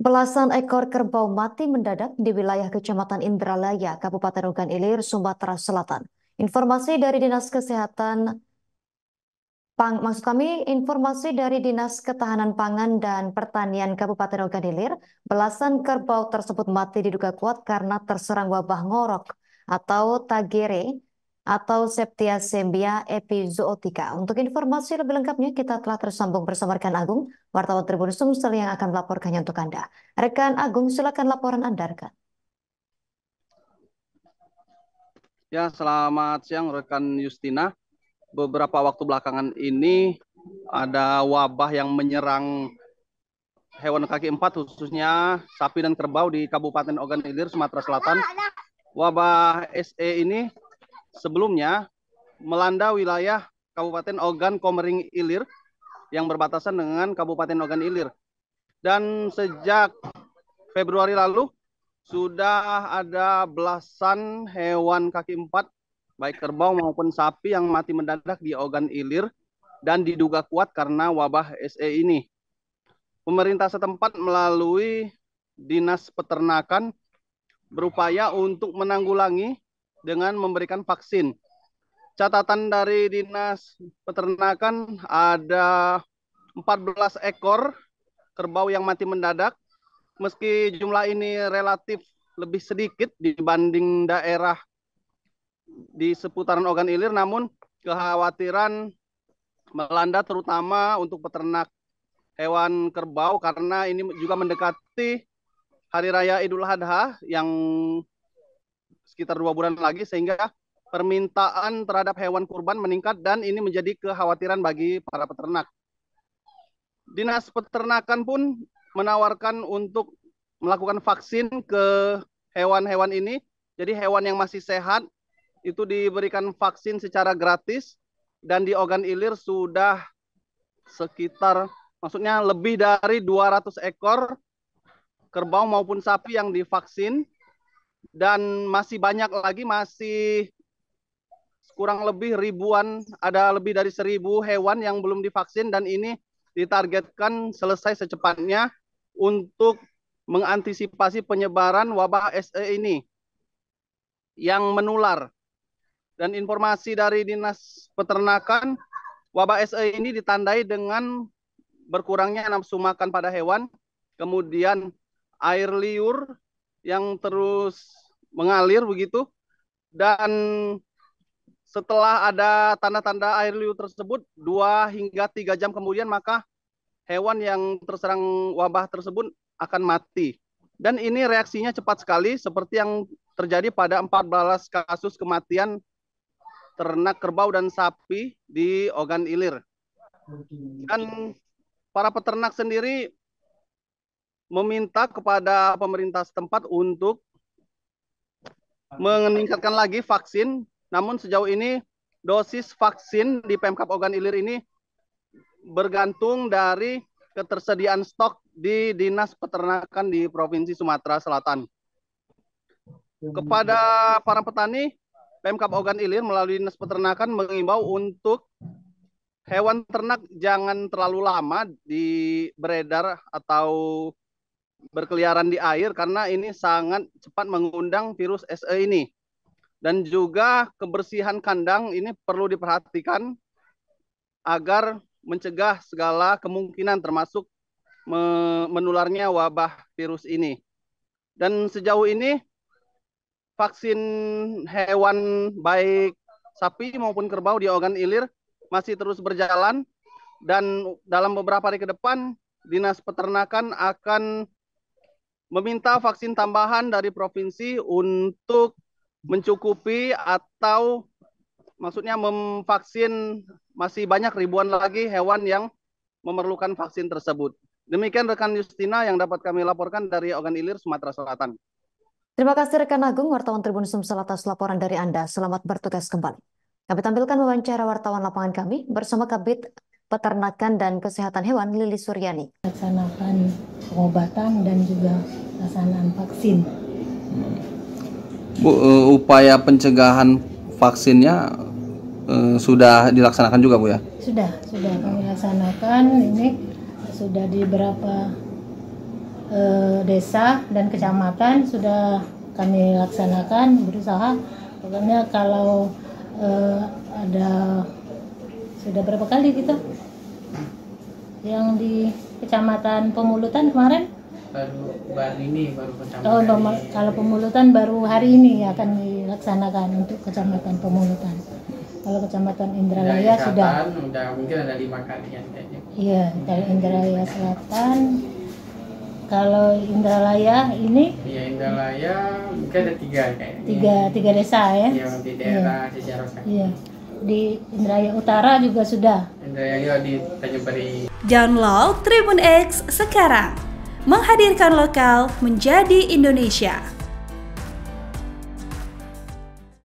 Belasan ekor kerbau mati mendadak di wilayah Kecamatan Indralaya, Kabupaten Ogan Ilir, Sumatera Selatan. Informasi dari Dinas Kesehatan maksud kami informasi dari Dinas Ketahanan Pangan dan Pertanian Kabupaten Ogan Ilir, belasan kerbau tersebut mati diduga kuat karena terserang wabah ngorok atau tagere atau Septiacemia epizootica. Untuk informasi lebih lengkapnya kita telah tersambung bersama rekan Agung, wartawan Tribun Sumsel yang akan melaporkannya untuk Anda. Rekan Agung, silakan laporan Anda, rekan. Ya, selamat siang rekan Justina. Beberapa waktu belakangan ini ada wabah yang menyerang hewan kaki empat, khususnya sapi dan kerbau di Kabupaten Ogan Ilir, Sumatera Selatan. Wabah SE ini sebelumnya melanda wilayah Kabupaten Ogan Komering Ilir yang berbatasan dengan Kabupaten Ogan Ilir. Dan sejak Februari lalu sudah ada belasan hewan kaki empat, baik kerbau maupun sapi yang mati mendadak di Ogan Ilir dan diduga kuat karena wabah SE ini. Pemerintah setempat melalui Dinas Peternakan berupaya untuk menanggulangi dengan memberikan vaksin. Catatan dari Dinas Peternakan ada 14 ekor kerbau yang mati mendadak. Meski jumlah ini relatif lebih sedikit dibanding daerah di seputaran Ogan Ilir, namun kekhawatiran melanda terutama untuk peternak hewan kerbau karena ini juga mendekati Hari Raya Idul Adha yang sekitar 2 bulan lagi, sehingga permintaan terhadap hewan kurban meningkat dan ini menjadi kekhawatiran bagi para peternak. Dinas Peternakan pun menawarkan untuk melakukan vaksin ke hewan-hewan ini. Jadi hewan yang masih sehat itu diberikan vaksin secara gratis, dan di Ogan Ilir sudah sekitar, maksudnya lebih dari 200 ekor kerbau maupun sapi yang divaksin, dan masih banyak lagi, masih kurang lebih ribuan, ada lebih dari 1.000 hewan yang belum divaksin, dan ini ditargetkan selesai secepatnya untuk mengantisipasi penyebaran wabah SE ini yang menular. Dan informasi dari Dinas Peternakan, wabah SE ini ditandai dengan berkurangnya nafsu makan pada hewan, kemudian air liur yang terus mengalir begitu, dan setelah ada tanda-tanda air liur tersebut 2 hingga 3 jam kemudian, maka hewan yang terserang wabah tersebut akan mati. Dan ini reaksinya cepat sekali, seperti yang terjadi pada 14 kasus kematian ternak kerbau dan sapi di Ogan Ilir. Dan para peternak sendiri meminta kepada pemerintah setempat untuk meningkatkan lagi vaksin. Namun sejauh ini dosis vaksin di Pemkab Ogan Ilir ini bergantung dari ketersediaan stok di Dinas Peternakan di Provinsi Sumatera Selatan. Kepada para petani, Pemkab Ogan Ilir melalui Dinas Peternakan mengimbau untuk hewan ternak jangan terlalu lama beredar atau berkeliaran di air, karena ini sangat cepat mengundang virus SE ini. Dan juga kebersihan kandang ini perlu diperhatikan agar mencegah segala kemungkinan termasuk menularnya wabah virus ini. Dan sejauh ini vaksin hewan baik sapi maupun kerbau di Ogan Ilir masih terus berjalan, dan dalam beberapa hari ke depan Dinas Peternakan akan meminta vaksin tambahan dari provinsi untuk mencukupi atau maksudnya memvaksin masih banyak ribuan lagi hewan yang memerlukan vaksin tersebut. Demikian rekan Justina yang dapat kami laporkan dari Ogan Ilir, Sumatera Selatan. Terima kasih rekan Agung, wartawan Tribun Sumsel atas laporan dari Anda. Selamat bertugas kembali. Kami tampilkan wawancara wartawan lapangan kami bersama Kabid Peternakan dan Kesehatan Hewan Lili Suryani. Laksanakan pengobatan dan juga pelaksanaan vaksin. Bu, upaya pencegahan vaksinnya sudah dilaksanakan juga, Bu, ya? Sudah kami laksanakan. Ini sudah di beberapa desa dan kecamatan sudah kami laksanakan, berusaha. Pokoknya kalau ada, sudah berapa kali kita yang di Kecamatan Pemulutan kemarin? Baru kecamatan. Kalau Pemulutan baru hari ini akan dilaksanakan untuk Kecamatan Pemulutan. Kalau Kecamatan Indralaya sudah mungkin ada 5 kali ya kayaknya. Iya, kalau Indralaya Selatan. Kalau Indralaya ini? Iya, Indralaya mungkin ada 3 kayaknya. Tiga desa ya? Iya, di daerah Cicarosa. Iya. Di Indralaya Utara juga sudah. Indralaya di Tanjung Pari. Download Tribun X sekarang. Menghadirkan lokal menjadi Indonesia.